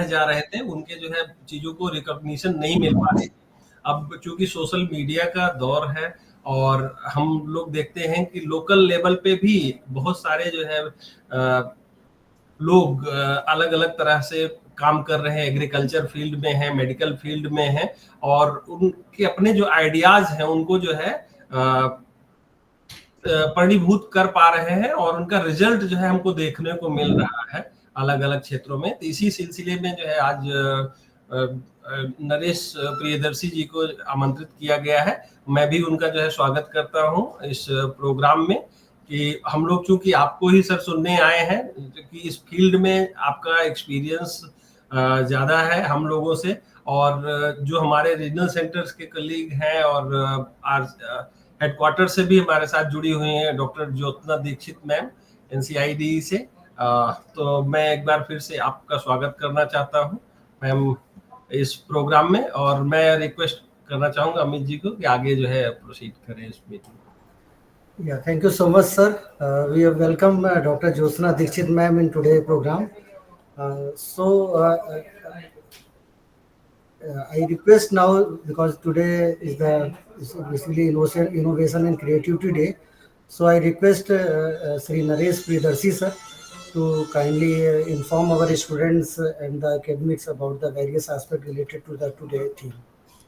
जा रहे थे, उनके जो है चीज़ों को रिकॉग्निशन नहीं मिल पा रही। अब चूँकि सोशल मीडिया का दौर है और हम लोग देखते हैं कि लोकल लेवल पे भी बहुत सारे जो है लोग अलग-अलग तरह से काम कर रहे हैं, एग्रीकल्चर फील्ड में हैं, मेडिकल फील्ड में हैं और उनके अपने जो आइडियाज़ हैं, उनको जो है परिणीभूत कर पा रहे हैं और उनका रिजल्ट जो है हमको देखने को मिल रहा है अलग-अलग क्षेत्रों में। तो इसी सिलसिले में जो है आज नरेश प्रियदर्शी जी को आमंत्रित किया गया है। मैं भी उनका जो है स्वागत करता हूँ इस प्रोग्राम में कि हम लोग चूँकि आपको ही सर सुनने आए हैं, क्योंकि इस फील्ड में आपका एक्सपीरियंस ज़्यादा है हम लोगों से और जो हमारे रीजनल सेंटर्स के कलीग हैं और हेडक्वार्टर से भी हमारे साथ जुड़ी हुई हैं डॉक्टर ज्योत्ना दीक्षित मैम एनसीआईडी से। तो मैं एक बार फिर से आपका स्वागत करना चाहता हूँ मैम इस प्रोग्राम में और मैं रिक्वेस्ट करना चाहूँगा अमित जी को कि आगे जो है प्रोसीड करें इस meeting. Yeah, thank you so much, sir. We have welcomed Dr. Jyotsna Dikshit ma'am in today's program. I request now, because today is basically innovation and creativity day. So I request Sri Naresh Priyadarshi sir to kindly inform our students and the academics about the various aspects related to the today theme.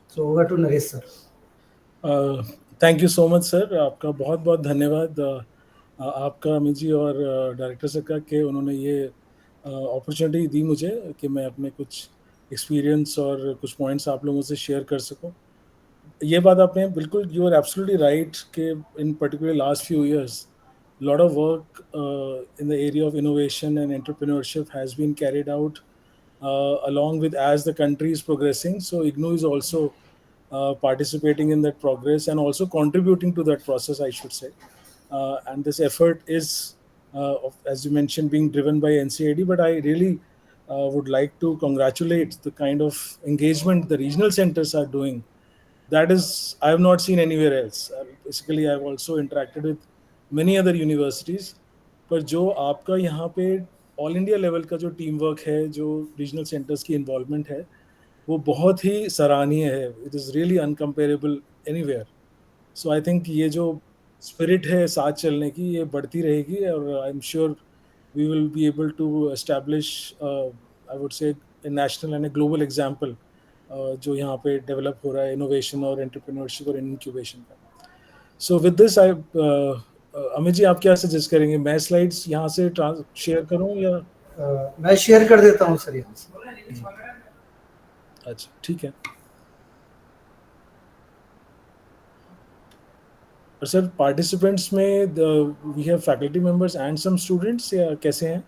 So over to Naresh sir. Thank you so much sir, आपका बहुत बहुत धन्यवाद आपका अमित जी और director sir का कि उन्होंने ये अपॉर्चुनिटी दी मुझे कि मैं अपने कुछ एक्सपीरियंस और कुछ पॉइंट्स आप लोगों से शेयर कर सकूं। ये बात आपने बिल्कुल, यू आर एब्सोल्युटली राइट कि इन particular last few years lot of work in the area of innovation and entrepreneurship has been carried out along with as the country is progressing. So IGNOU is also participating in that progress and also contributing to that process, I should say. And this effort is, as you mentioned, being driven by NCAD, but I really would like to congratulate the kind of engagement the regional centers are doing. That is, I have not seen anywhere else. Basically, I have also interacted with many other universities, पर जो आपका यहाँ पे all India level का जो team work है, जो regional centres की इन्वॉल्वमेंट है, वो बहुत ही सराहनीय है. It is really uncomparable anywhere. So I think ये जो स्पिरिट है साथ चलने की, ये बढ़ती रहेगी और I am sure we will be able to establish, I would say, a national and a global example जो यहाँ पे डेवलप हो रहा है इनोवेशन और एंटरप्रेन्योरशिप और इंक्यूबेशन का. So with this I Amit ji, आप क्या सजेस्ट करेंगे? मैं स्लाइड्स यहाँ से शेयर करूँ या मैं शेयर कर देता हूँ सर यहाँ से. अच्छा, ठीक है. और सर पार्टिसिपेंट्स में we have faculty members and some students, या कैसे हैं?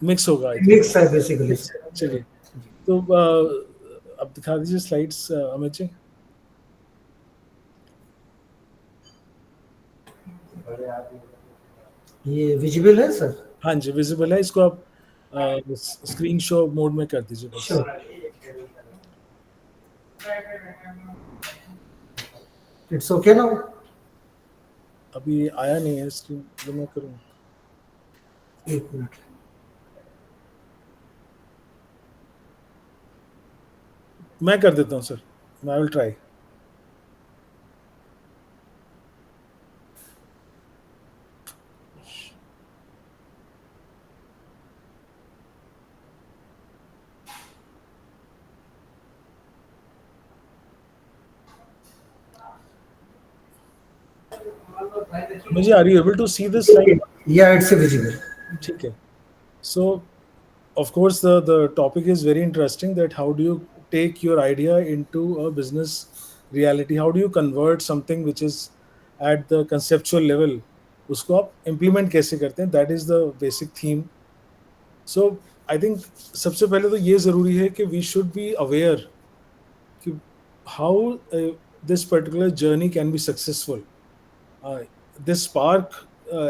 मिक्स होगा. मिक्स है बेसिकली. चलिए, तो अब दिखा दीजिए स्लाइड्स अमित जी. ये विजिबल है सर? हाँ जी, विजिबल है. इसको आप स्क्रीन शो मोड में कर दीजिए बस. It's okay now? अभी आया नहीं है स्क्रीन, जो मैं करूँ. एक मिनट. मैं कर देता हूँ सर. I will try. मुझे, are you able to see this slide? Yeah, it's visible. ठीक है. So, of course, the topic is very interesting, that how do you take your idea into a business reality? How do you convert something which is at the conceptual level? उसको आप implement कैसे करते हैं? That is the basic theme. So, I think सबसे पहले तो ये ज़रूरी है कि we should be aware कि how this particular journey can be successful. This spark,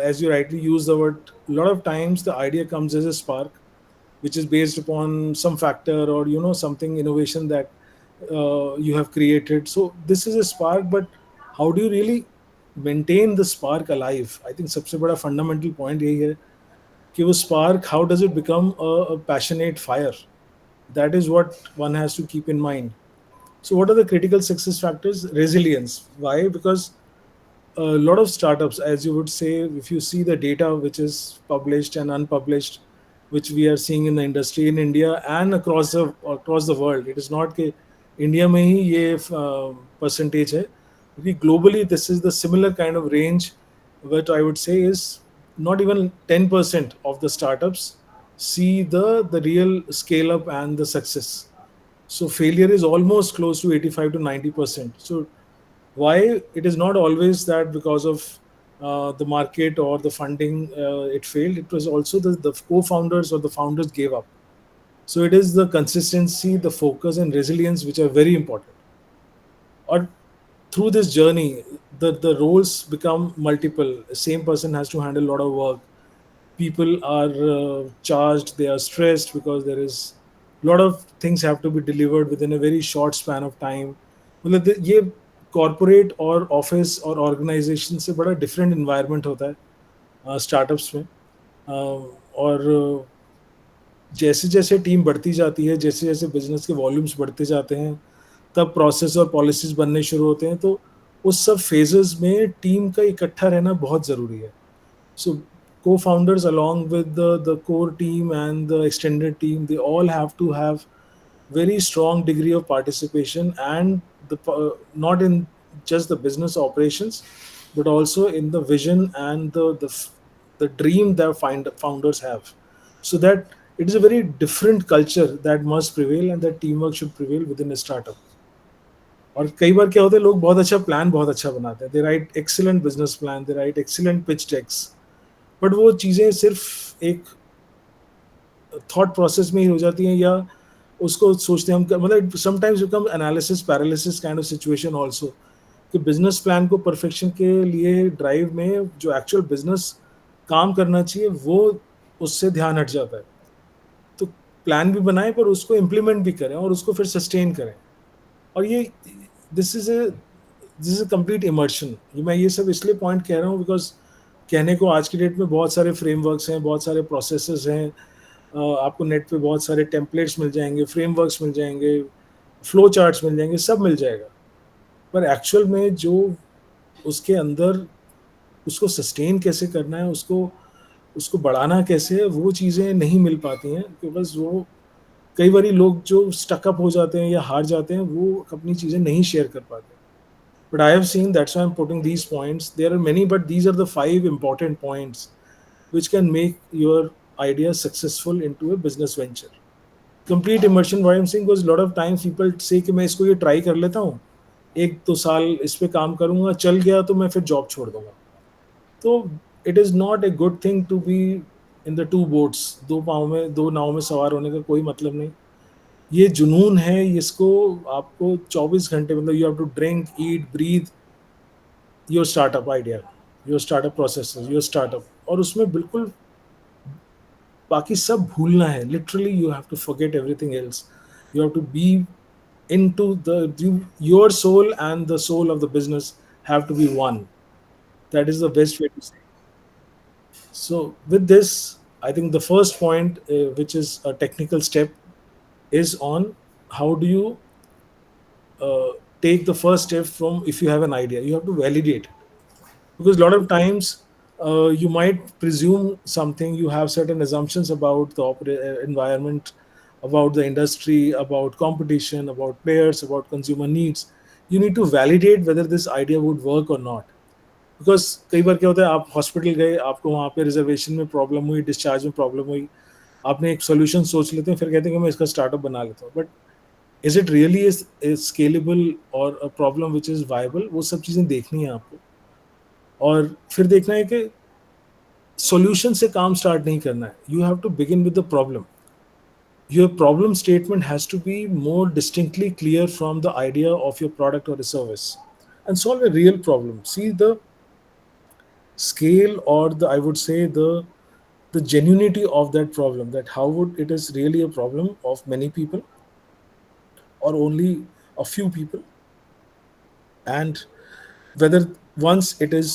as you rightly use the word, a lot of times the idea comes as a spark, which is based upon some factor or something innovation that you have created. So this is a spark, but how do you really maintain the spark alive? I think सबसे बड़ा fundamental point यही है कि वो spark, how does it become a passionate fire? That is what one has to keep in mind. So what are the critical success factors? Resilience. Why? Because a lot of startups, as you would say, if you see the data which is published and unpublished, which we are seeing in the industry in India and across the world, it is not कि India में ही ये percentage है, क्योंकि globally this is the similar kind of range. What I would say is not even 10% of the startups see the real scale up and the success. So failure is almost close to 85 to 90%. So why it is not always that because of the market or the funding it failed. It was also the co-founders or the founders gave up. So it is the consistency, the focus and resilience which are very important. Or through this journey, the roles become multiple. The same person has to handle a lot of work. People are charged, they are stressed because there is a lot of things have to be delivered within a very short span of time. मतलब ये corporate और office और organisation से बड़ा different environment होता है startups में और जैसे जैसे टीम बढ़ती जाती है, जैसे जैसे बिजनेस के वॉल्यूम्स बढ़ते जाते हैं, तब प्रोसेस और पॉलिसीज बनने शुरू होते हैं. तो उस सब फेजेस में टीम का इकट्ठा रहना बहुत ज़रूरी है. So co-founders along with the core team and the extended team, they all have to have very strong degree of participation and not in just the business operations, but also in the vision and the dream that founders have. So that it is a very different culture that must prevail and that teamwork should prevail within a startup. और कई बार क्या होता है, लोग बहुत अच्छा plan बहुत अच्छा बनाते हैं, they write excellent business plan, they write excellent pitch decks, but वो चीज़ें सिर्फ एक थॉट प्रोसेस में ही हो जाती हैं या उसको सोचते हैं हम, मतलब sometimes become analysis paralysis kind of situation also, कि बिजनेस प्लान को परफेक्शन के लिए ड्राइव में जो एक्चुअल बिजनेस काम करना चाहिए वो उससे ध्यान हट जाता है. तो प्लान भी बनाएं पर उसको इम्प्लीमेंट भी करें और उसको फिर सस्टेन करें. और ये this is a complete immersion. मैं ये सब इसलिए पॉइंट कह रहा हूँ बिकॉज कहने को आज की डेट में बहुत सारे फ्रेमवर्क्स हैं, बहुत सारे प्रोसेसेस हैं, आपको नेट पे बहुत सारे टेम्पलेट्स मिल जाएंगे, फ्रेमवर्क्स मिल जाएंगे, फ्लो चार्ट्स मिल जाएंगे, सब मिल जाएगा, पर एक्चुअल में जो उसके अंदर उसको सस्टेन कैसे करना है, उसको बढ़ाना कैसे है, वो चीज़ें नहीं मिल पाती हैं. बिकॉज वो कई बार लोग जो स्टकअप हो जाते हैं या हार जाते हैं वो अपनी चीज़ें नहीं शेयर कर पाते. But I have seen, that's why I'm putting these points. There are many, but these are the 5 important points which can make your idea successful into a business venture. Complete immersion, why I'm saying, because a lot of times people say कि मैं इसको ये try कर लेता हूँ, 1-2 साल इस पे काम करूँगा, चल गया तो मैं फिर जॉब छोड़ दूँगा. तो it is not a good thing to be in the two boats. दो नाव में सवार होने का कोई मतलब नहीं. ये जुनून है, इसको आपको 24 घंटे, मतलब you have to drink, eat, breathe your startup idea, your startup process, your startup, और उसमें बिल्कुल बाकी सब भूलना है. Literally you have to forget everything else. You have to be into the your soul and the soul of the business have to be one. That is the best way to say. So with this, I think the first point, which is a technical step, is on how do you take the first step from, if you have an idea, you have to validate. Because a lot of times you might presume something, you have certain assumptions about the environment, about the industry, about competition, about players, about consumer needs. You need to validate whether this idea would work or not. Because कई बार क्या होता है, आप hospital गए, आपको वहाँ पे reservation में प्रॉब्लम हुई, डिस्चार्ज में प्रॉब्लम हुई, आपने एक सोल्यूशन सोच लेते हैं, फिर कहते हैं कि मैं इसका स्टार्टअप बना लेता हूँ, but is it really scalable और a problem which is viable? वो सब चीज़ें देखनी है आपको. और फिर देखना है कि सोल्यूशन से काम स्टार्ट नहीं करना है. You have to begin with the problem. Your problem statement has to be more distinctly clear from the idea of your product or a service, and solve a real problem. See the scale, or I would say the genuinity of that problem, that how would it is really a problem of many people or only a few people, and whether once it is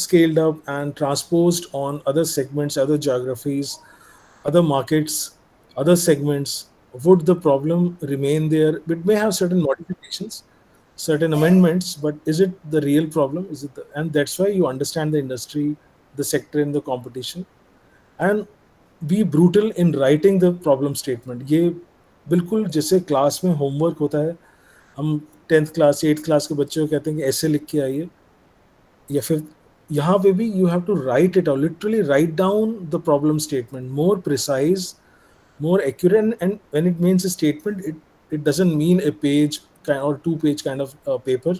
scaled up and transposed on other segments, other geographies, other markets, other segments, would the problem remain there? It may have certain modifications, certain amendments, but is it the real problem? Is it and that's why you understand the industry, the sector, and the competition, and be brutal in writing the problem statement. ये बिल्कुल जैसे class में homework होता है, हम 10th class 8th class के बच्चे को कहते हैं कि ऐसे लिख के आइए, या फिर यहाँ पे भी you have to write it, literally write down the problem statement, more precise, more accurate. And when it means a statement, it doesn't mean a page or 2-page kind of paper.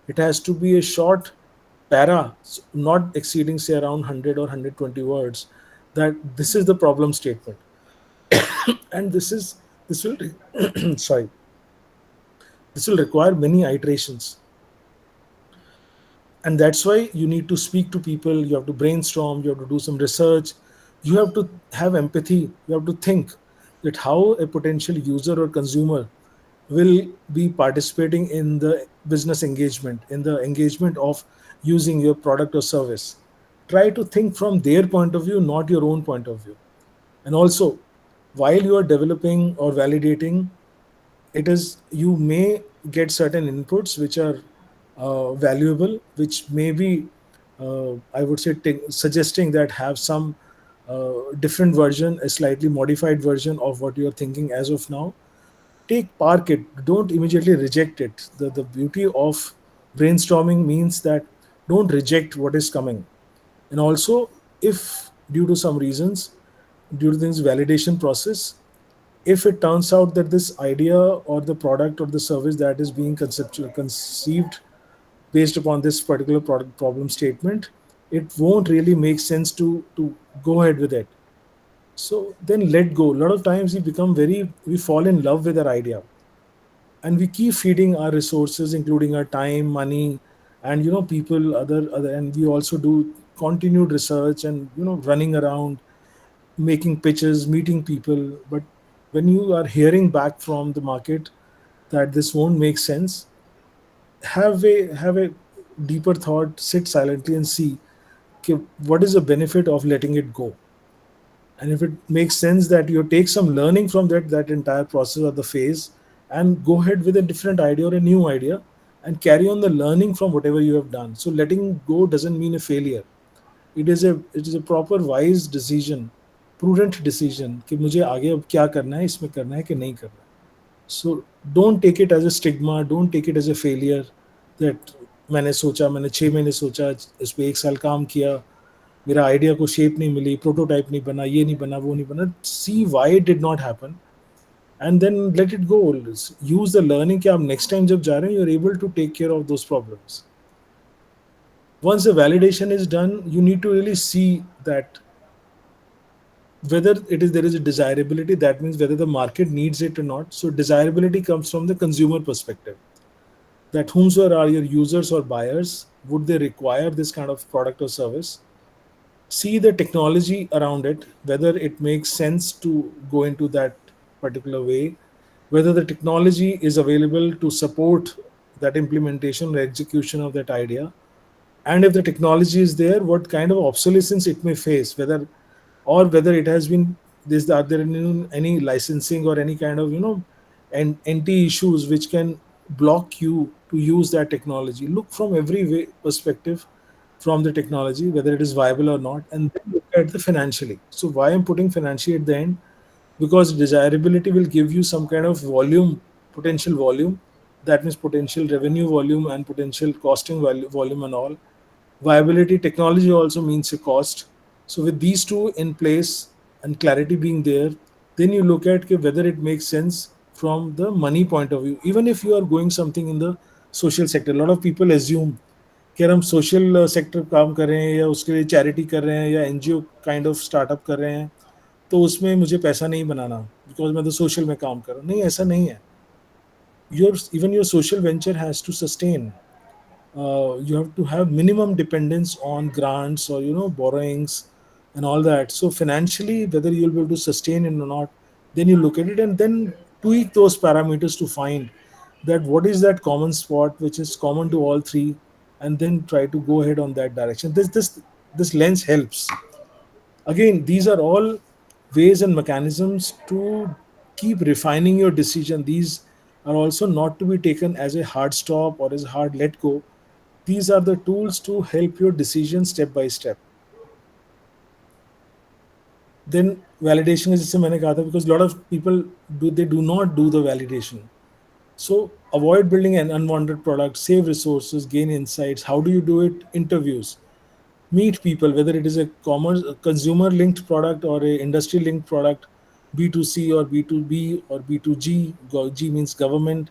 It has to be a short para, not exceeding say around 100 or 120 words, that this is the problem statement. And this will sorry, this will require many iterations. And that's why you need to speak to people, you have to brainstorm, you have to do some research, you have to have empathy, you have to think that how a potential user or consumer will be participating in the business engagement, in the engagement of using your product or service. Try to think from their point of view, not your own point of view. And also, while you are developing or validating, you may get certain inputs which are valuable, which may be, I would say, suggesting that have some different version, a slightly modified version of what you are thinking as of now. Park it, don't immediately reject it. The beauty of brainstorming means that don't reject what is coming. And also, if due to some reasons, due to this validation process, if it turns out that this idea or the product or the service that is being conceived based upon this particular product problem statement, it won't really make sense to go ahead with it. So then let go. A lot of times we fall in love with our idea, and we keep feeding our resources, including our time, money, and people, other, and we also do continued research and running around, making pitches, meeting people. But when you are hearing back from the market that this won't make sense, have a deeper thought, sit silently and see what is the benefit of letting it go. And if it makes sense that you take some learning from that entire process or the phase, and go ahead with a different idea or a new idea and carry on the learning from whatever you have done. So letting go doesn't mean a failure. It is a proper wise decision, prudent decision कि मुझे आगे अब क्या करना है, इसमें करना है कि नहीं करना है. So don't take it as a stigma, don't take it as a failure that मैंने 6 महीने सोचा, इस पे 1 साल काम किया, मेरा आइडिया को शेप नहीं मिली, प्रोटोटाइप नहीं बना, ये नहीं बना, वो नहीं बना. See why it did not happen and then let it go. Use the learning कि आप next time जब जा रहे हैं, you're able to take care of those problems. Once the validation is done, you need to really see that whether there is a desirability, that means whether the market needs it or not. So desirability comes from the consumer perspective, that whomsoever are your users or buyers, would they require this kind of product or service? See the technology around it, whether it makes sense to go into that particular way, whether the technology is available to support that implementation or execution of that idea. And if the technology is there, what kind of obsolescence it may face, whether it has been are there any licensing or any kind of NT issues which can block you to use that technology. Look from every perspective from the technology, whether it is viable or not, and then look at the financially. So why I'm putting financially at the end? Because desirability will give you some kind of volume, potential volume. That means potential revenue volume and potential costing volume and all. Viability, technology also means a cost. So with these two in place and clarity being there, then you look at whether it makes sense from the money point of view. Even if you are going something in the social sector, a lot of people assume कि हम social sector काम कर रहे हैं या उसके लिए charity कर रहे हैं या एनजीओ काइंड ऑफ स्टार्टअप कर रहे हैं, तो उसमें मुझे पैसा नहीं बनाना बिकॉज मैं तो सोशल में काम कर रहा हूँ. नहीं, ऐसा नहीं है. Even your social venture has to sustain. You have to have minimum dependence on grants or borrowings and all that. So financially, whether you'll be able to sustain it or not, then you look at it and then tweak those parameters to find that what is that common spot which is common to all three, and then try to go ahead on that direction. This lens helps. Again, these are all ways and mechanisms to keep refining your decision. These are also not to be taken as a hard stop or as a hard let go. These are the tools to help your decision step by step. Then validation is, जैसे मैंने कहा था, because a lot of people do not do the validation. So avoid building an unwanted product, save resources, gain insights. How do you do it? Interviews. Meet people, whether it is a consumer linked product or a industry linked product, B2C or B2B or B2G. G means government.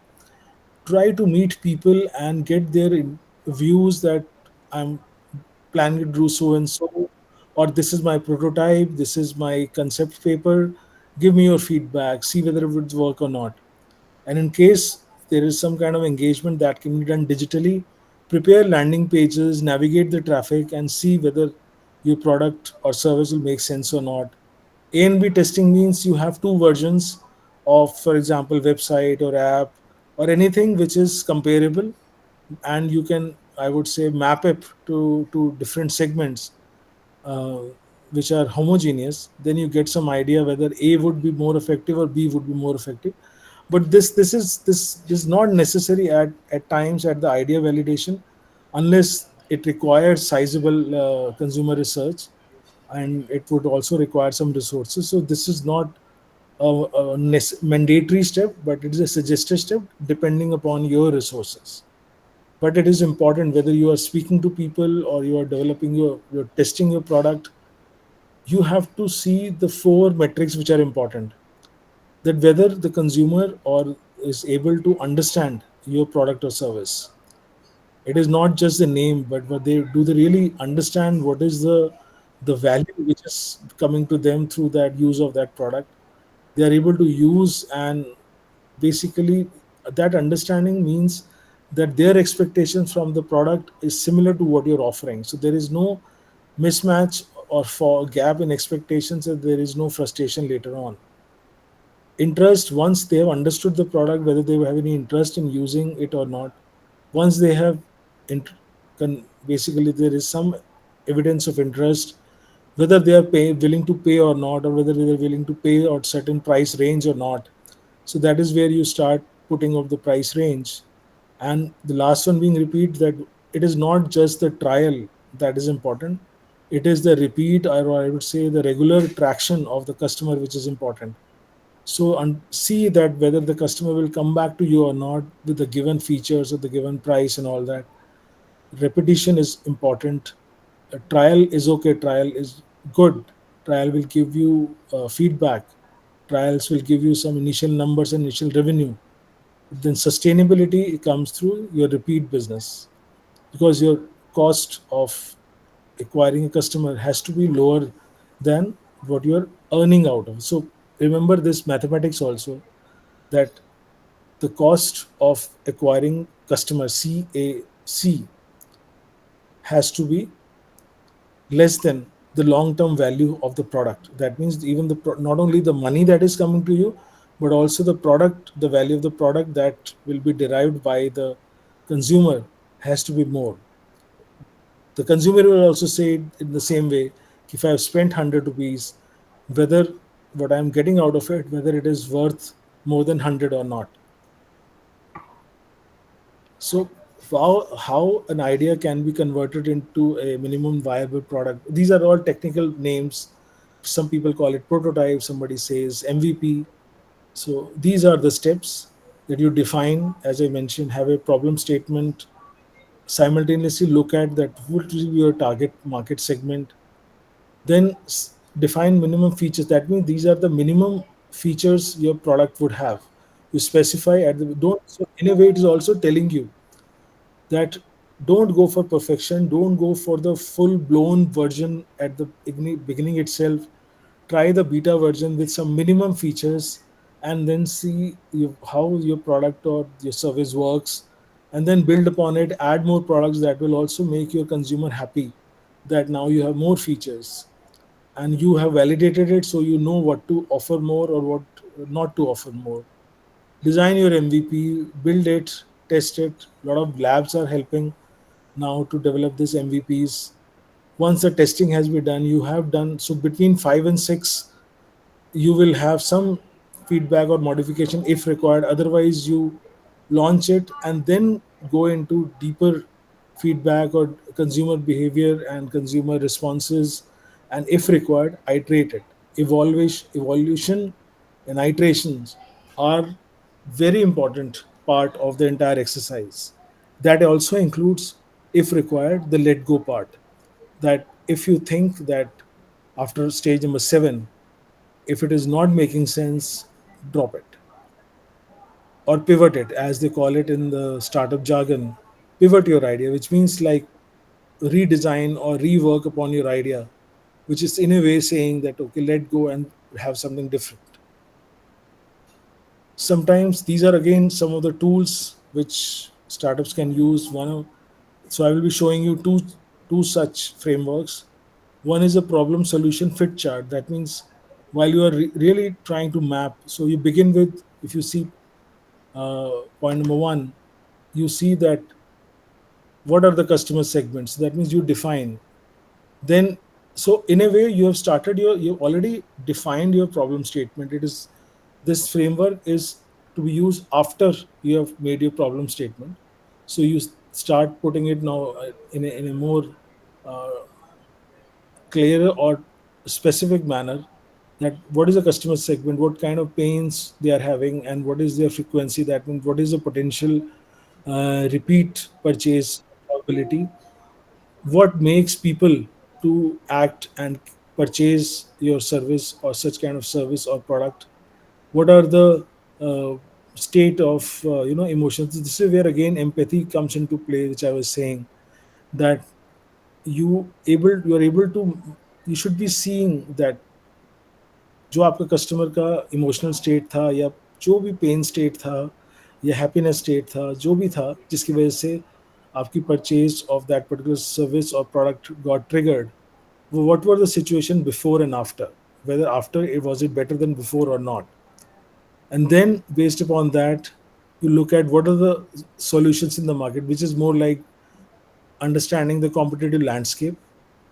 Try to meet people and get their views that I'm planning to do so and so, or this is my prototype, this is my concept paper. Give me your feedback, see whether it would work or not. And in case there is some kind of engagement that can be done digitally, prepare landing pages, navigate the traffic, and see whether your product or service will make sense or not. A and B testing means you have two versions of, for example, website or app or anything which is comparable, and you can, I would say, map it to different segments uh, which are homogeneous. Then you get some idea whether A would be more effective or B would be more effective. But this is not necessary at times at the idea validation, unless it requires sizable consumer research, and it would also require some resources. So this is not a mandatory step, but it is a suggested step depending upon your resources. But it is important, whether you are speaking to people or you are developing you're testing your product, you have to see the four metrics which are important. That whether the consumer or is able to understand your product or service. It is not just the name, but what they really understand what is the value which is coming to them through that use of that product. They are able to use, and basically that understanding means that their expectations from the product is similar to what you're offering. So there is no mismatch or for gap in expectations, and there is no frustration later on. Interest, once they have understood the product, whether they have any interest in using it or not. Once they have basically there is some evidence of interest, whether they are willing to pay or not, or whether they are willing to pay at certain price range or not. So that is where you start putting up the price range. And the last one being repeat, that it is not just the trial that is important, it is the repeat, or I would say the regular traction of the customer which is important. So see that whether the customer will come back to you or not with the given features or the given price and all that. Repetition is important. A trial is okay, trial is good. Trial will give you feedback. Trials will give you some initial numbers and initial revenue. Then sustainability comes through your repeat business, because your cost of acquiring a customer has to be lower than what you're earning out of. So remember this mathematics also, that the cost of acquiring customer CAC has to be less than the long-term value of the product. That means even not only the money that is coming to you, but also the product, the value of the product that will be derived by the consumer has to be more. The consumer will also say it in the same way, if I have spent 100 rupees, whether what I'm getting out of it, whether it is worth more than 100 or not. So how an idea can be converted into a minimum viable product. These are all technical names. Some people call it prototype, somebody says MVP. So these are the steps that you define. As I mentioned, have a problem statement, simultaneously look at that what will be your target market segment, then define minimum features. That means these are the minimum features your product would have. You specify at the don't. So in a way, it is also telling you that don't go for perfection, don't go for the full blown version at the beginning itself. Try the beta version with some minimum features, and then see how your product or your service works, and then build upon it, add more products that will also make your consumer happy, that now you have more features and you have validated it, so you know what to offer more or what not to offer more. Design your MVP, build it, test it. A lot of labs are helping. now to develop this MVPs. Once the testing has been done, you have done so between 5 and 6, you will have some feedback or modification if required. Otherwise, you launch it and then go into deeper feedback or consumer behavior and consumer responses, and if required, iterate it. Evolution and iterations are very important part of the entire exercise. That also includes, if required, the let go part. That if you think that after stage number 7, if it is not making sense, drop it or pivot it, as they call it in the startup jargon. Pivot your idea, which means like redesign or rework upon your idea, which is in a way saying that, okay, let go and have something different. Sometimes these are again some of the tools which startups can use. So I will be showing you two such frameworks. One is a problem solution fit chart. That means while you are really trying to map, so you begin with, if you see point number 1, you see that what are the customer segments. That means you define. Then, so in a way, you already defined your problem statement. This framework is to be used after you have made your problem statement. So you start putting it now in a more uh, clearer or specific manner, that what is the customer segment, what kind of pains they are having, and what is their frequency. That means what is the potential repeat purchase probability, what makes people to act and purchase your service or such kind of service or product, what are the uh, state of emotions. This is where again empathy comes into play, which I was saying, that you are able to, you should be seeing that जो आपका customer का emotional state था, या जो भी Penn State था, या happiness state था, जो भी था जिसकी वजह से आपकी purchase of that particular service और प्रोडक्ट गॉट ट्रिगर्ड, वो what were the situation before and after, whether after it was it better than before or not. And then based upon that, you look at what are the solutions in the market, which is more like understanding the competitive landscape.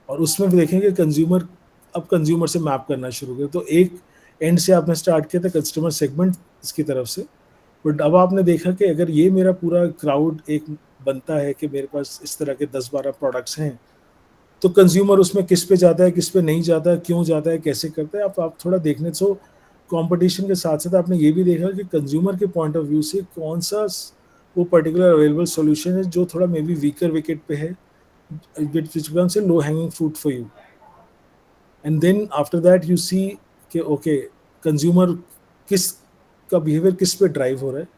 और उसमें भी देखेंगे consumer, अब consumer से map करना शुरू करें. तो एक एंड से आपने स्टार्ट किया था कस्टमर सेगमेंट की तरफ से, बट अब आपने देखा कि अगर ये मेरा पूरा क्राउड एक बनता है कि मेरे पास इस तरह के 10-12 प्रोडक्ट्स हैं, तो कंज्यूमर उसमें किस पे जाता है, किस पे नहीं जाता है, क्यों जाता है, कैसे करता है, आप थोड़ा देखने. सो कंपटीशन के साथ साथ आपने ये भी देखा कि कंज्यूमर के पॉइंट ऑफ व्यू से कौन सा वो पर्टिकुलर अवेलेबल सॉल्यूशन है जो थोड़ा मे बी वीकर विकेट पे है, which becomes a low hanging fruit for you. And then after that you see कि okay, consumer किस का behavior किस पे drive हो रहा है.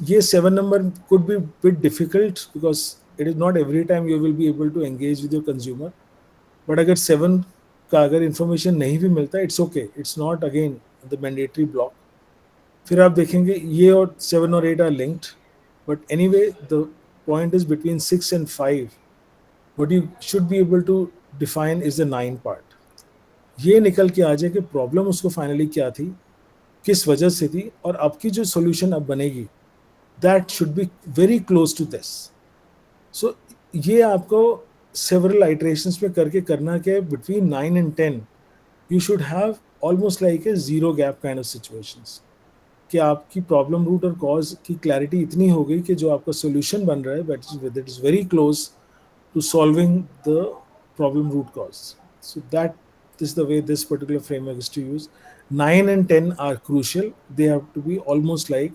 ये 7 number could be bit difficult because it is not every time you will be able to engage with your consumer. But अगर 7 का अगर information नहीं भी मिलता, it's okay, it's not again the mandatory block. फिर आप देखेंगे ये और 7 और 8 are linked, but anyway the point is between 6 and 5. What you should be able to define is the 9 part. ये निकल के आ जाए कि प्रॉब्लम उसको फाइनली क्या थी, किस वजह से थी, और आपकी जो सॉल्यूशन अब बनेगी that should be very close to this. So ये आपको सेवरल आइटरेशंस में करके करना क्या है, between 9 and 10 you should have almost like a zero gap kind of situations, कि आपकी प्रॉब्लम रूट और कॉज की क्लैरिटी इतनी हो गई कि जो आपका सॉल्यूशन बन रहा है that is very close to solving the problem root cause. So that is the way this particular framework is to use. 9 and 10 are crucial. They have to be almost like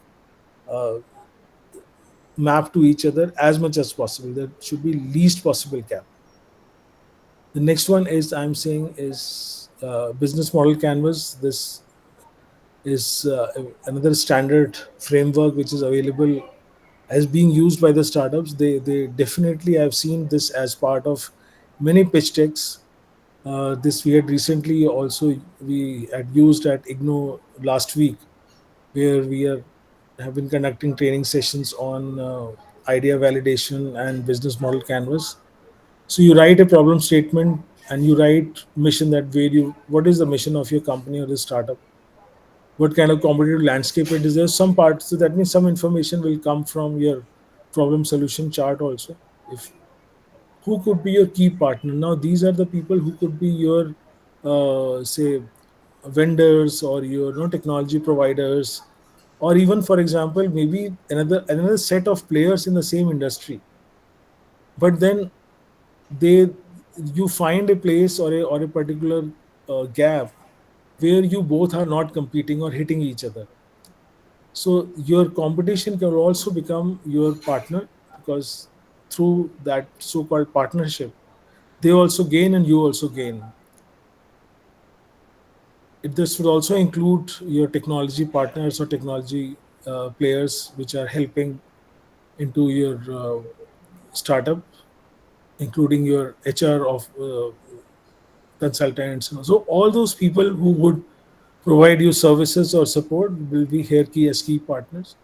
mapped to each other as much as possible. There should be least possible gap. The next one is I'm saying is business model canvas. This is another standard framework which is available as being used by the startups. They definitely, I've seen this as part of many pitch decks. This we had recently also we had used at IGNO last week, where we have been conducting training sessions on idea validation and business model canvas. So you write a problem statement and you write mission, that what is the mission of your company or the startup, what kind of competitive landscape it is. There's some parts, so that means some information will come from your problem solution chart also. If who could be your key partner. Now, these are the people who could be your, say, vendors or your technology providers, or even, for example, maybe another set of players in the same industry. But then they you find a place or a particular gap where you both are not competing or hitting each other. So your competition can also become your partner, because through that so-called partnership, they also gain and you also gain. This would also include your technology partners or technology players which are helping into your startup, including your HR of consultants. So all those people who would provide you services or support will be here key as key partners.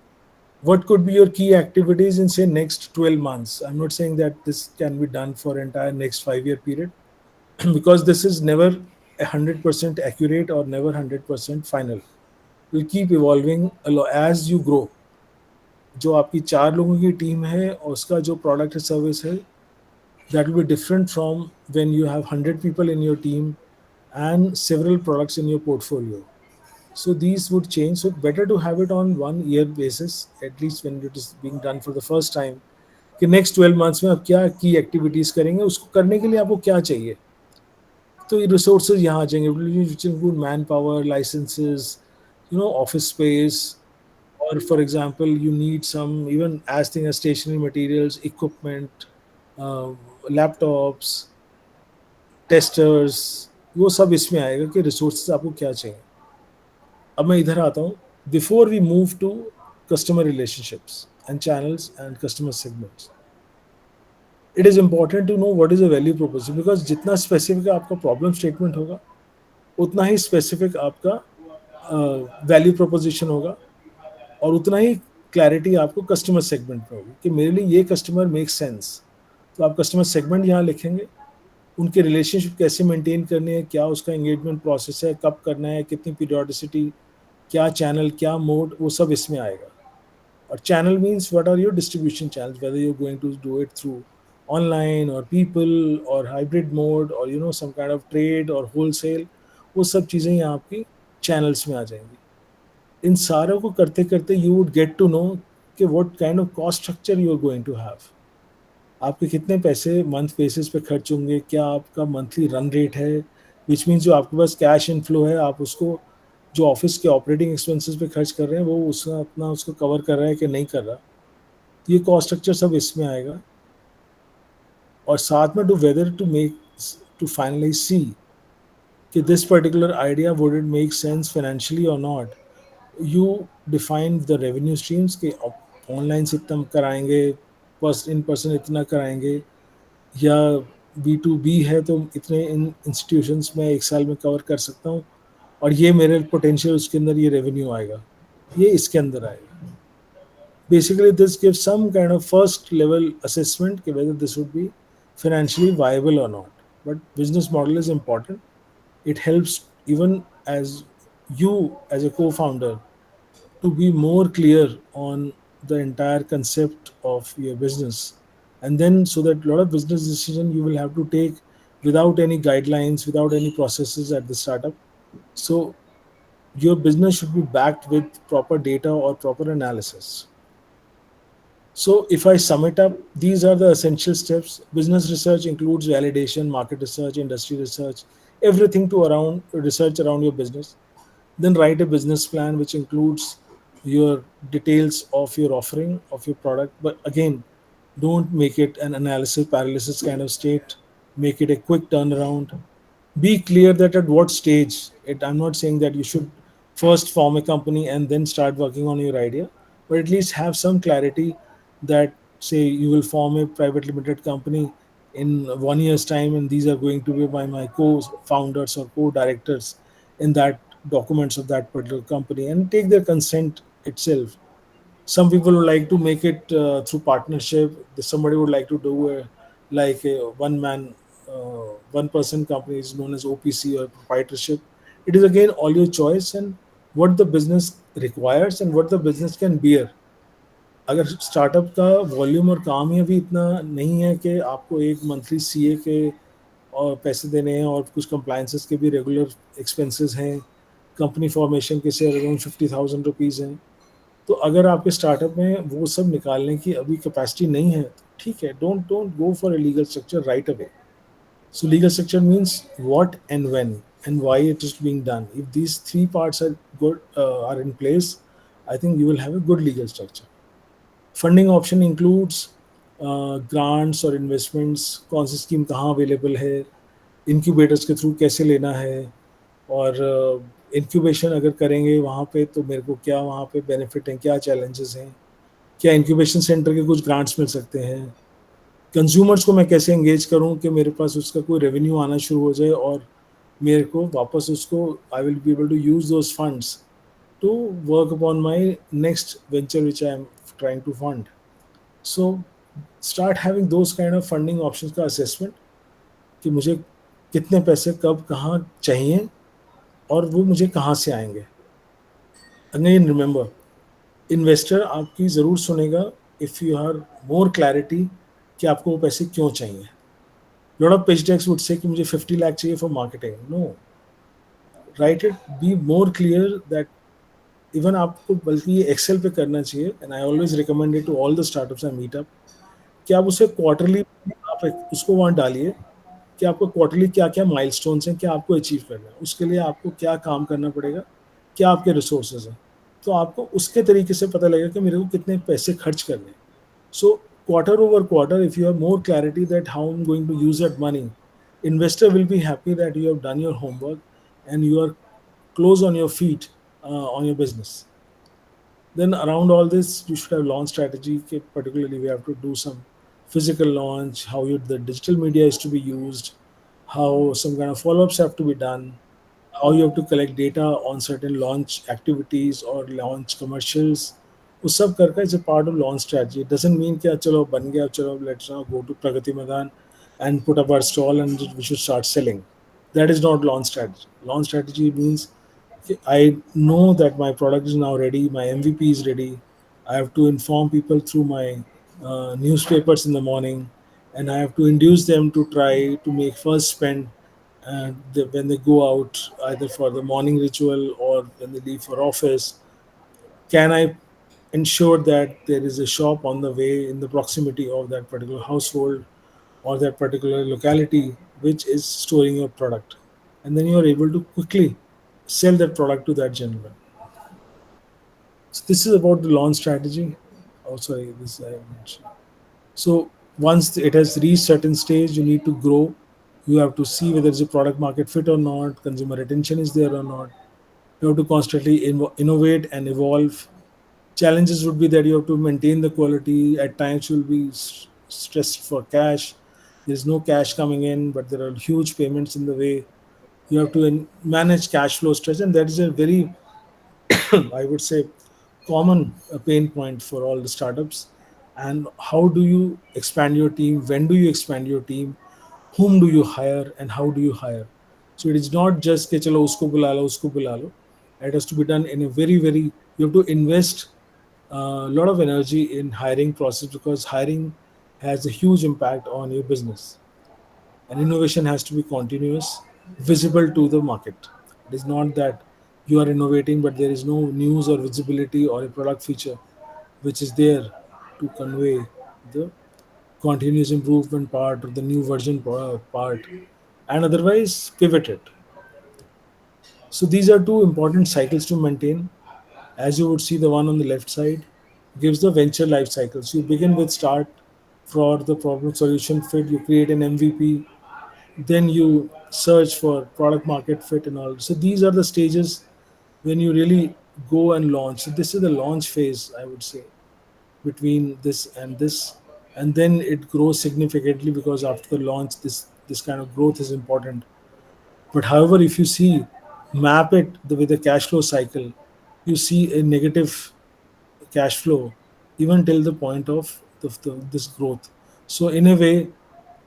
What could be your key activities in say next 12 months? I'm not saying that this can be done for entire next 5-year period because this is never 100% accurate or never 100% final. Will keep evolving as you grow. जो आपकी 4 लोगों की team है और उसका जो product है service है, that will be different from when you have 100 people in your team and several products in your portfolio. So these would change. So better to have it on 1 year basis, at least when it is being done for the first time, कि next 12 months में आप क्या की activities करेंगे, उसको करने के लिए आपको क्या चाहिए. तो ये रिसोर्सेज यहाँ आ जाएंगे, which include man power, licences, office space, or for example you need some even as thing as stationery materials, equipment, laptops, testers, वो सब इसमें आएगा कि रिसोर्सेज आपको क्या चाहिए. अब मैं इधर आता हूँ. Before we move to customer relationships and channels and customer segments, it is important to know what is a value proposition, because जितना स्पेसिफिक आपका प्रॉब्लम स्टेटमेंट होगा उतना ही स्पेसिफिक आपका वैल्यू प्रोपोजिशन होगा और उतना ही क्लैरिटी आपको कस्टमर सेगमेंट में होगी कि मेरे लिए ये कस्टमर मेक सेंस. तो आप कस्टमर सेगमेंट यहाँ लिखेंगे, उनके रिलेशनशिप कैसे मेंटेन करने हैं, क्या उसका एंगेजमेंट प्रोसेस है, कब करना है, कितनी पीरियोडिसिटी, क्या चैनल, क्या मोड, वो सब इसमें आएगा. और channel means what are your distribution channels, whether you are going to do it through online or people or hybrid mode or some kind of trade or wholesale, वो सब चीज़ें यहाँ आपकी चैनल्स में आ जाएंगी. इन सारों को करते करते you would get to know कि what kind of cost structure you are going to have. आपके कितने पैसे मंथ बेसिस पे खर्च होंगे, क्या आपका मंथली रन रेट है, विच मीन्स जो आपके पास कैश इनफ्लो है आप उसको जो ऑफिस के ऑपरेटिंग एक्सपेंसेस पे खर्च कर रहे हैं वो उसका अपना उसको कवर कर रहा है कि नहीं कर रहा. ये कॉस्ट स्ट्रक्चर सब इसमें आएगा. और साथ में टू फाइनलाइज सी कि this particular idea would it make sense financially और not. You define the revenue streams के ऑनलाइन से इतना कराएंगे, इन पर्सन इतना कराएंगे, या B2B है तो इतने इंस्टीट्यूशंस में एक साल में कवर कर सकता हूँ और ये मेरे पोटेंशियल उसके अंदर ये रेवेन्यू आएगा, ये इसके अंदर आएगा. Basically this gives some kind of first level assessment कि whether this would be financially viable or not. But business model is important. It helps even as you as a co-founder to be more clear on the entire concept of your business, and then so that a lot of business decision you will have to take without any guidelines, without any processes at the startup. So your business should be backed with proper data or proper analysis. So if I sum it up, these are the essential steps. Business research includes validation, market research, industry research, everything to around research around your business. Then write a business plan which includes your details of your offering, of your product. But again, don't make it an analysis paralysis kind of state. Make it a quick turnaround. Be clear that at what stage. I'm not saying that you should first form a company and then start working on your idea, but at least have some clarity that say you will form a private limited company in 1 year's time and these are going to be by my co-founders or co-directors in that documents of that particular company, and take their consent itself. Some people would like to make it through partnership. Somebody would like to do a one person company is known as OPC or proprietorship. It is again all your choice and what the business requires and what the business can bear. अगर startup का volume और काम ही अभी इतना नहीं है कि आपको एक मंथली सीए के और पैसे देने हैं और कुछ कंप्लाइंसेस के भी रेगुलर एक्सपेंसेस हैं, कंपनी फॉर्मेशन के से अराउंड 50,000 रुपीज़ हैं, तो अगर आपके स्टार्टअप में वो सब निकालने की अभी कैपेसिटी नहीं है तो ठीक है, don't don't go for a legal structure right away. So legal structure means what and when and why it is being done. If these three parts are good, are in place, I think you will have a good legal structure. Funding option includes grants और investments, कौन सी scheme कहाँ available है, incubators के through कैसे लेना है, और incubation अगर करेंगे वहाँ पे तो मेरे को क्या वहाँ पे बेनिफिट हैं, क्या चैलेंजेस हैं, क्या इंक्यूबेशन सेंटर के कुछ ग्रांट्स मिल सकते हैं, कंज्यूमर्स को मैं कैसे एंगेज करूं कि मेरे पास उसका कोई रेवेन्यू आना शुरू हो जाए और मेरे को वापस उसको I will be able to use those funds to work upon my next venture which I am trying to fund. So start having those kind of funding options का असेसमेंट कि मुझे कितने पैसे कब कहाँ चाहिए और वो मुझे कहाँ से आएंगे. अगेन रिमेंबर, इन्वेस्टर आपकी ज़रूर सुनेगा if you have more clarity कि आपको वो पैसे क्यों चाहिए. Lot of pitch decks would say कि मुझे 50 लाख चाहिए for marketing. No, write it, be more clear that even आपको बल्कि ये एक्सेल पे करना चाहिए. And I always recommend it to all the startups I meet up कि आप उसे क्वार्टरली आप उसको वहाँ डालिए कि आपको क्वार्टरली क्या क्या माइलस्टोन्स हैं, क्या आपको अचीव करना है, उसके लिए आपको क्या काम करना पड़ेगा, क्या आपके रिसोर्सेज हैं, तो आपको उसके तरीके से पता लगेगा कि मेरे को कितने पैसे खर्च करने हैं. सो quarter over quarter, if you have more clarity that how I'm going to use that money, investor will be happy that you have done your homework and you are close on your feet on your business. Then around all this, you should have launch strategy. Particularly, we have to do some physical launch, how the digital media is to be used, how some kind of follow-ups have to be done, how you have to collect data on certain launch activities or launch commercials. वो सब करके it's a part of launch strategy. It doesn't mean कि चलो बन गया, चलो let's now go to Pragati Maidan and put up our stall and we should start selling. That is not launch strategy. Launch strategy means I know that my product is now ready, my MVP is ready. I have to inform people through my newspapers in the morning, and I have to induce them to try to make first spend when they go out, either for the morning ritual or when they leave for office. Can I ensure that there is a shop on the way in the proximity of that particular household or that particular locality which is storing your product, and then you are able to quickly sell that product to that gentleman. So this is about the launch strategy. Oh, sorry, this I mentioned. So once it has reached certain stage, you need to grow. You have to see whether it's a product market fit or not, consumer retention is there or not. You have to constantly innovate and evolve. Challenges would be that you have to maintain the quality. At times you'll be stressed for cash. There's no cash coming in, but there are huge payments in the way. You have to manage cash flow stress, and that is a very I would say common pain point for all the startups. And how do you expand your team? When do you expand your team? Whom do you hire and how do you hire? So it is not just कि चलो उसको बुला लो, उसको बुला लो. It has to be done in a very you have to invest a lot of energy in hiring process, because hiring has a huge impact on your business. And innovation has to be continuous, visible to the market. It is not that you are innovating but there is no news or visibility or a product feature which is there to convey the continuous improvement part or the new version part, and otherwise pivot it. So these are two important cycles to maintain. As you would see, the one on the left side gives the venture life cycle. So you begin with start for the problem solution fit, you create an MVP, then you search for product market fit and all. So these are the stages when you really go and launch. So this is the launch phase, I would say, between this, and then it grows significantly, because after the launch, this kind of growth is important. But however, if you see, map it with the cash flow cycle, you see a negative cash flow even till the point of this growth. So in a way,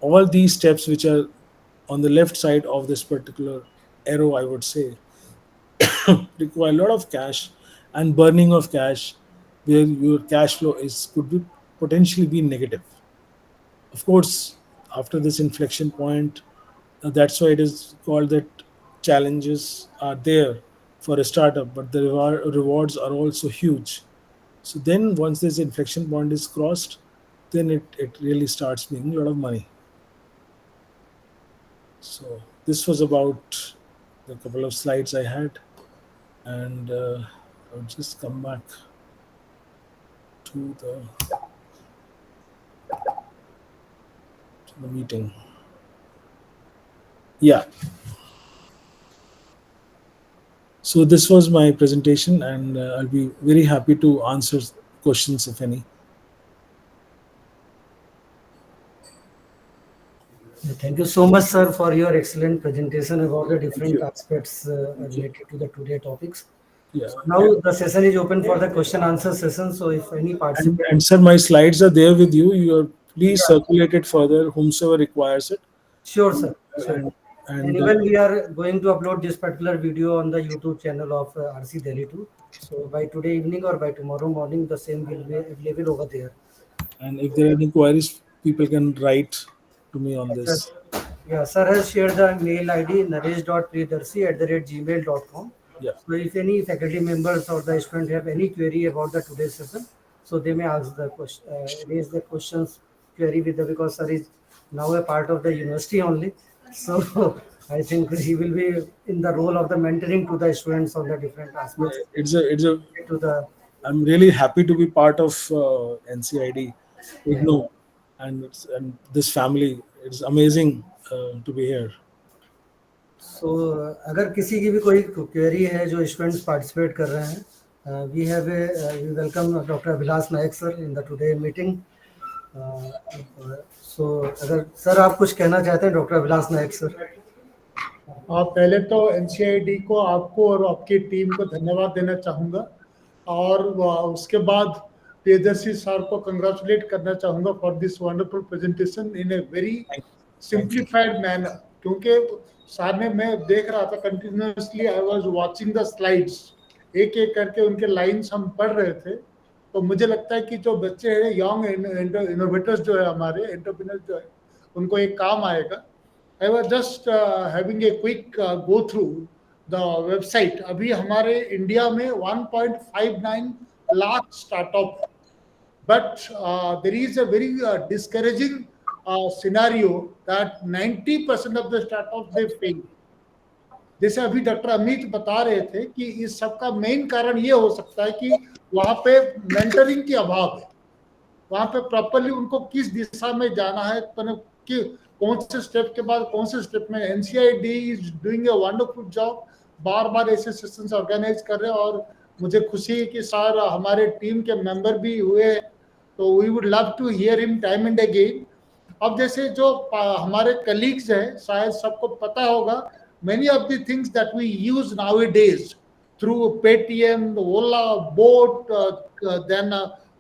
all these steps which are on the left side of this particular arrow, I would say, require a lot of cash and burning of cash where your cash flow could be potentially be negative. Of course, after this inflection point, that's why it is called that challenges are there for a startup, but the rewards are also huge. So then once this inflection point is crossed, then it really starts making a lot of money. So this was about the couple of slides I had, and I'll just come back to the meeting. Yeah. So this was my presentation, and I'll be very happy to answer questions if any. Thank you so much, sir, for your excellent presentation about the different aspects related to the today topics. Yeah. So now the session is open for the question answer session. So if any participant, And sir, my slides are there with you. You are please circulate it further, whomsoever requires it. sure, sir. Sure. And And even we are going to upload this particular video on the YouTube channel of RC Delhi too. So by today evening or by tomorrow morning, the same will be available over there. and if there are any queries, people can write to me on this. Yeah, sir has shared the mail ID naresh.priyadarshi@gmail.com. Yeah. So if any faculty members or the student have any query about the today's session, so they may ask the question, raise the questions, query with the, because sir is now a part of the university only. So I think he will be in the role of the mentoring to the students on the different aspects. It's a. To the I'm really happy to be part of NCID, IGNOU, and this family. It's amazing to be here. So अगर किसी की भी कोई query है जो students participate कर रहे हैं, we have we welcome Dr. Abhilash Naik sir in the today meeting. So अगर सर आप कुछ कहना चाहते हैं डॉक्टर अभिलाष नायक सर. पहले तो एनसीआईडी को आपको और आपकी टीम को धन्यवाद देना चाहूँगा, और उसके बाद प्रियदर्शी सर को कंग्रेचुलेट करना चाहूँगा for this wonderful presentation in a very simplified manner, क्योंकि सर ने, मैं देख रहा था continuously, I was watching the slides, एक एक करके उनके लाइंस हम पढ़ रहे थे, तो मुझे लगता है कि जो बच्चे हैं, यंग इनोवेटर्स जो है, हमारे एंटरप्रेन्योर्स जो है, उनको एक काम आएगा. I was just having a quick go through the website. अभी हमारे इंडिया में 1.59 lakh startup, but there is a very discouraging scenario that 90% of the startups they fail. जैसे अभी डॉक्टर अमित बता रहे थे कि इस सब का मेन कारण ये हो सकता है कि वहाँ पे मेंटरिंग की अभाव है, वहाँ पे प्रॉपरली उनको किस दिशा में जाना है, कि कौन से स्टेप के बाद कौन से स्टेप में. NCID is doing a wonderful job, बार बार ऐसे सेशंस ऑर्गेनाइज कर रहे हैं, और मुझे खुशी है कि सर हमारे टीम के मेंबर भी हुए, तो we would love to hear him time and again. अब जैसे जो हमारे कलीग्स हैं, शायद सबको पता होगा, many of the things that we use nowadays through Paytm, Ola, Boat, then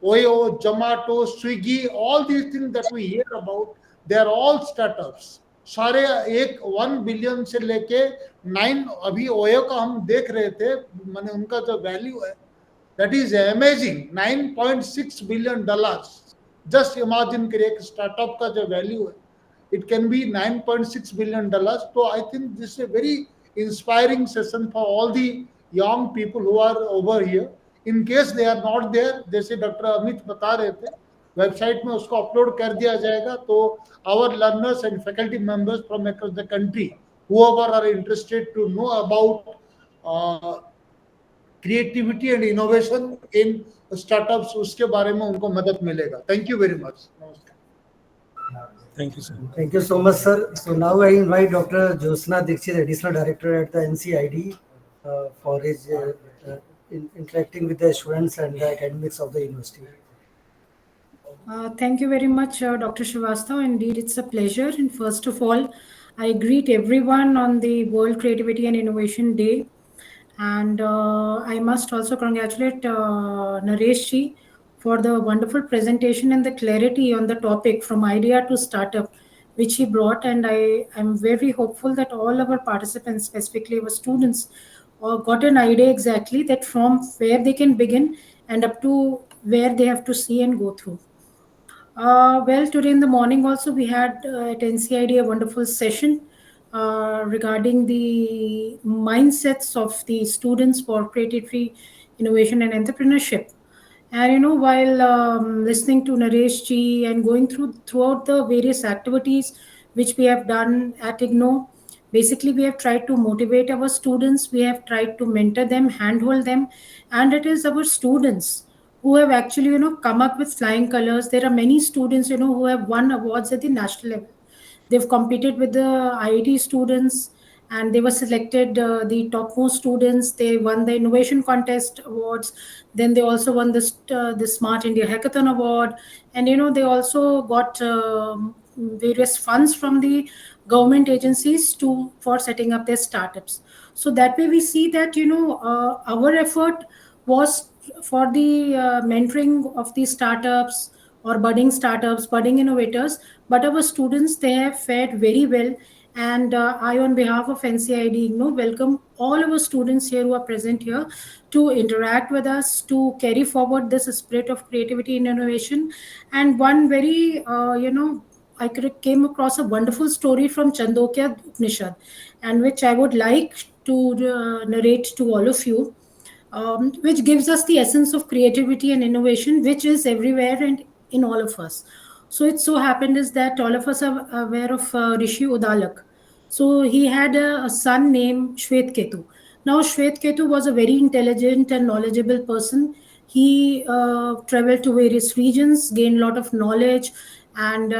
Oyo, Zomato, Swiggy, all these things that we hear about, they are all startups. सारे एक 1 बिलियन से लेके 9, अभी ओयो का हम देख रहे थे, मैंने उनका जो वैल्यू है, that is amazing, $9.6 billion. Just imagine करिए एक स्टार्टअप का जो वैल्यू है, it can be $9.6 billion. So I think this is a very inspiring session for all the young people who are over here. In case they are not there, जैसे doctor Amit बता रहे थे, website में उसको upload कर दिया जाएगा, तो our learners and faculty members from across the country, whoever are interested to know about creativity and innovation in startups, उसके बारे में उनको मदद मिलेगा. Thank you very much. Thank you, sir. Thank you so much, sir. So now I invite Dr. Josna Dixit, Additional Director at the NCID, for his interacting with the students and the academics of the university. Thank you very much, Dr. Srivastava. Indeed, it's a pleasure. And first of all, I greet everyone on the World Creativity and Innovation Day. And I must also congratulate Naresh ji for the wonderful presentation and the clarity on the topic from idea to startup, which he brought. And I am very hopeful that all our participants, specifically our students, got an idea exactly that from where they can begin and up to where they have to see and go through. Well, today in the morning also we had at NCID a wonderful session regarding the mindsets of the students for creativity, innovation, and entrepreneurship. And while listening to Naresh ji and going throughout the various activities which we have done at IGNOU, basically we have tried to motivate our students, we have tried to mentor them, handhold them, and it is our students who have actually come up with flying colors. There are many students who have won awards at the national level. They've competed with the IIT students, and they were selected the topmost students. They won the innovation contest awards. Then they also won the Smart India Hackathon award, and they also got various funds from the government agencies for setting up their startups. So that way we see that our effort was for the mentoring of these startups or budding innovators, but our students, they have fared very well. And I, on behalf of NCID, welcome all our students here who are present here to interact with us, to carry forward this spirit of creativity and innovation. And one very, I came across a wonderful story from Chandogya Upanishad, and which I would like to narrate to all of you, which gives us the essence of creativity and innovation, which is everywhere and in all of us. So it so happened is that all of us are aware of Rishi Udalak. So he had a son named Shwetketu. Now Shwetketu was a very intelligent and knowledgeable person. He traveled to various regions, gained a lot of knowledge, and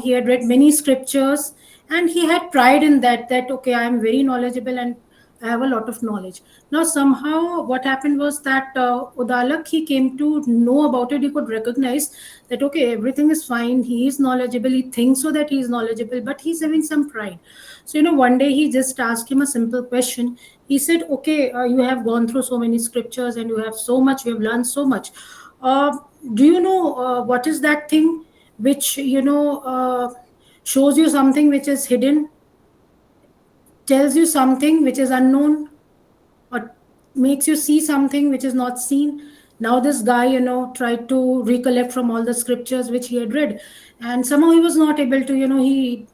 he had read many scriptures, and he had pride in that okay, I am very knowledgeable and I have a lot of knowledge. Now, somehow, what happened was that Udalak, he came to know about it. He could recognize that, okay, everything is fine. He is knowledgeable. He thinks so that he is knowledgeable, but he's having some pride. So, one day he just asked him a simple question. He said, okay, you have gone through so many scriptures and you have so much, you have learned so much. Do you know what is that thing which, shows you something which is hidden, tells you something which is unknown, or makes you see something which is not seen? Now this guy tried to recollect from all the scriptures which he had read, and somehow he was not able to he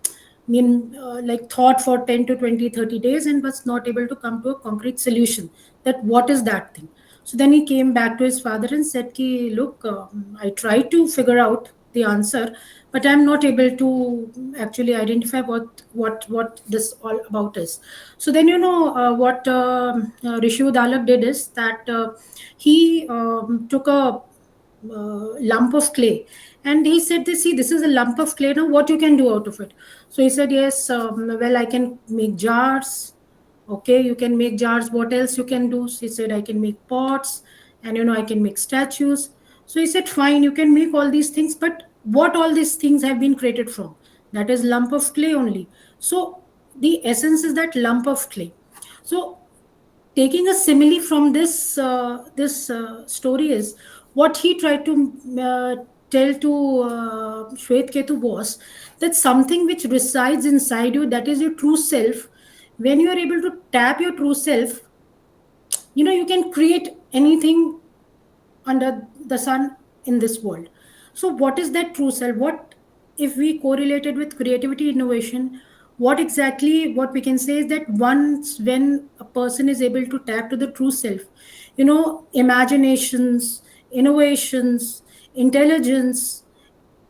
thought for 10 to 20, 30 days and was not able to come to a concrete solution that what is that thing. So then he came back to his father and said, Ki, look, I tried to figure out the answer, but I'm not able to actually identify what this all about is. So then what Rishi Udalak did is that he took a lump of clay, and he said, this is a lump of clay. Now what you can do out of it? So he said, yes, well, I can make jars. Okay, you can make jars. What else you can do? So he said, I can make pots, and I can make statues. So he said, fine, you can make all these things, but what all these things have been created from? That is lump of clay only. So the essence is that lump of clay. So taking a simile from this story is what he tried to tell to Shwetketu was that something which resides inside you, that is your true self. When you are able to tap your true self, you can create anything under the sun in this world. So what is that true self? What if we correlated with creativity, innovation? What we can say is that once when a person is able to tap to the true self, imaginations, innovations, intelligence,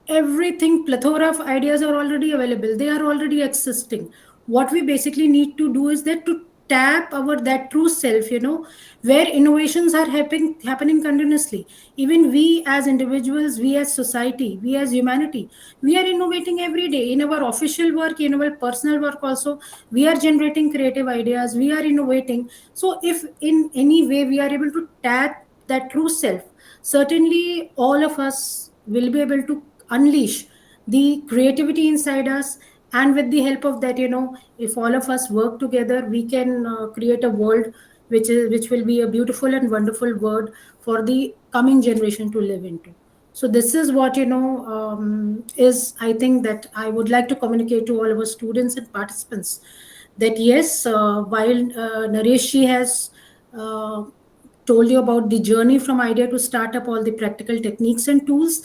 everything, plethora of ideas are already available, they are already existing. What we basically need to do is that to tap that true self, where innovations are happening continuously. Even we as individuals, we as society, we as humanity, we are innovating every day in our official work, in our personal work also. We are generating creative ideas, we are innovating. So if in any way we are able to tap that true self, certainly all of us will be able to unleash the creativity inside us. And with the help of that, if all of us work together, we can create a world which will be a beautiful and wonderful world for the coming generation to live into. So this is what is, I think, that I would like to communicate to all of our students and participants, that yes, while Naresh ji has told you about the journey from idea to startup, all the practical techniques and tools.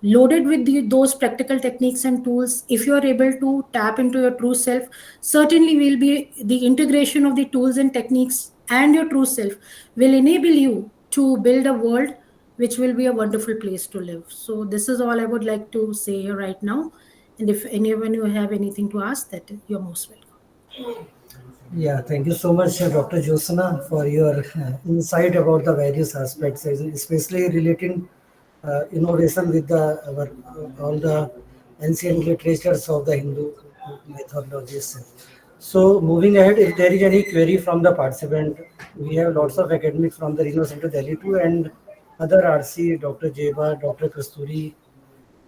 Loaded with those practical techniques and tools, if you are able to tap into your true self, certainly will be the integration of the tools and techniques and your true self will enable you to build a world which will be a wonderful place to live. So this is all I would like to say here right now. And if anyone you have anything to ask, that you're most welcome. Yeah, thank you so much, Dr. Jyotsna, for your insight about the various aspects, especially relating innovation with all the ancient literatures of the Hindu mythologies. So, moving ahead, if there is any query from the participant, we have lots of academics from the Regional Center Delhi too, and other RC, Dr. Jeba, Dr. Kasturi.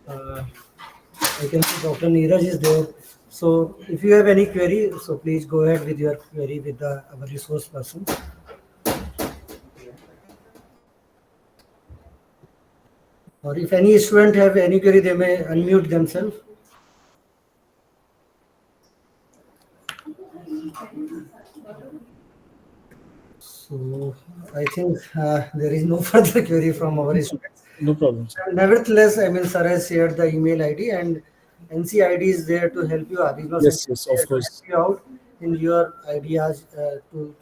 I can see Dr. Neeraj is there. So if you have any query, so please go ahead with your query with our resource person. Or if any student have any query, they may unmute themselves. So I think there is no further query from our students. No problem, sir. Nevertheless, I mean, sir has shared the email ID and NCID is there to help you. Yes, of course. Help you out in your ideas to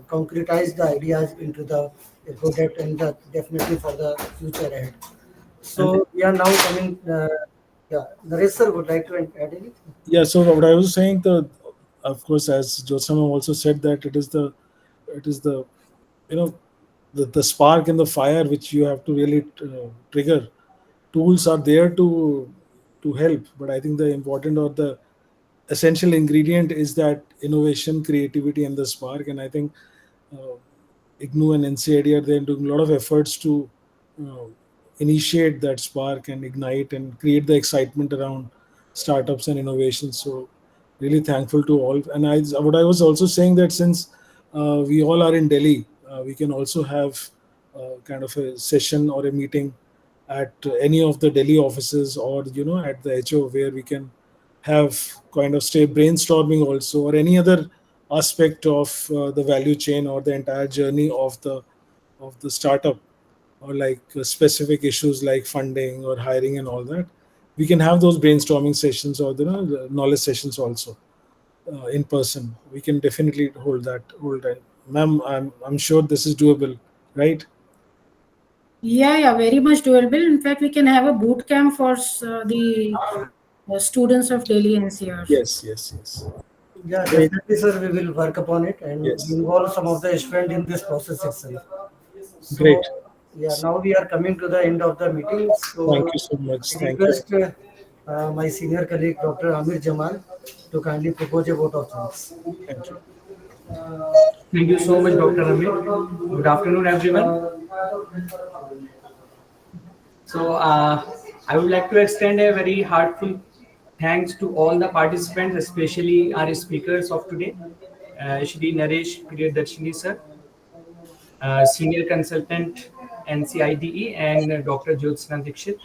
concretize the ideas into the product and definitely for the future ahead. So we are now coming. Naresh sir would like to add anything? Yeah. So what I was saying, of course, as Jyotsna also said, that it is the the spark and the fire which you have to really trigger. Tools are there to help, but I think the important or the essential ingredient is that innovation, creativity, and the spark. And I think IGNOU and NCID are there doing a lot of efforts to initiate that spark and ignite and create the excitement around startups and innovations. So really thankful to all. And what I was also saying that since we all are in Delhi, we can also have kind of a session or a meeting at any of the Delhi offices or at the HO, where we can have kind of brainstorming also, or any other aspect of the value chain or the entire journey of the startup, or like specific issues like funding or hiring and all that. We can have those brainstorming sessions or the knowledge sessions also in person. We can definitely hold that. Ma'am, I'm sure this is doable, right? Yeah, very much doable. In fact, we can have a boot camp for the students of Delhi NCR. Yes. Yeah, definitely, sir. We will work upon it and involve some of the students in this process itself. So, great. Yeah, now we are coming to the end of the meeting. So thank you so much. I request my senior colleague, Dr. Amir Jamal, to kindly propose a vote of thanks. Thank you. Thank you so much, Dr. Amir. Good afternoon, everyone. So I would like to extend a very heartfelt thanks to all the participants, especially our speakers of today, Shri Naresh Priyadarshini sir, Senior Consultant NCIDE, and Dr. Jyotsna Dixit.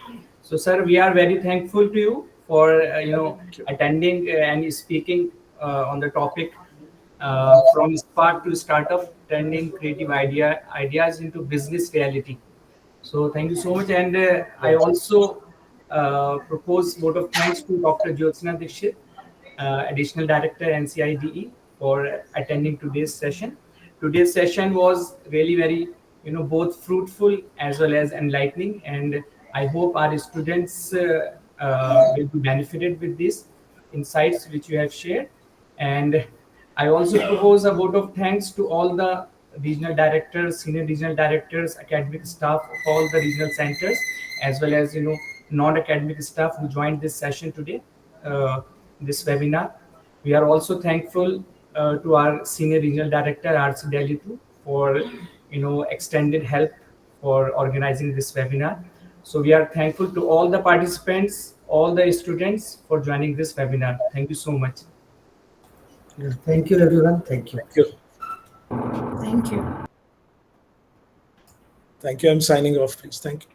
So, sir, we are very thankful to you for attending and speaking on the topic from spark to startup, turning creative ideas into business reality. So thank you so much. And I also propose vote of thanks to Dr. Jyotsna Dixit, Additional Director NCIDE, for attending today's session. Today's session was really very, both fruitful as well as enlightening. And I hope our students will be benefited with these insights which you have shared. And I also propose a vote of thanks to all the regional directors, senior regional directors, academic staff of all the regional centers, as well as non-academic staff who joined this session today, this webinar. We are also thankful to our senior regional director, RC Delhi 2, for extended help for organizing this webinar. So we are thankful to all the participants, all the students for joining this webinar. Thank you so much. Thank you, everyone. Thank you. Thank you. Thank you. I'm signing off, please. Thank you.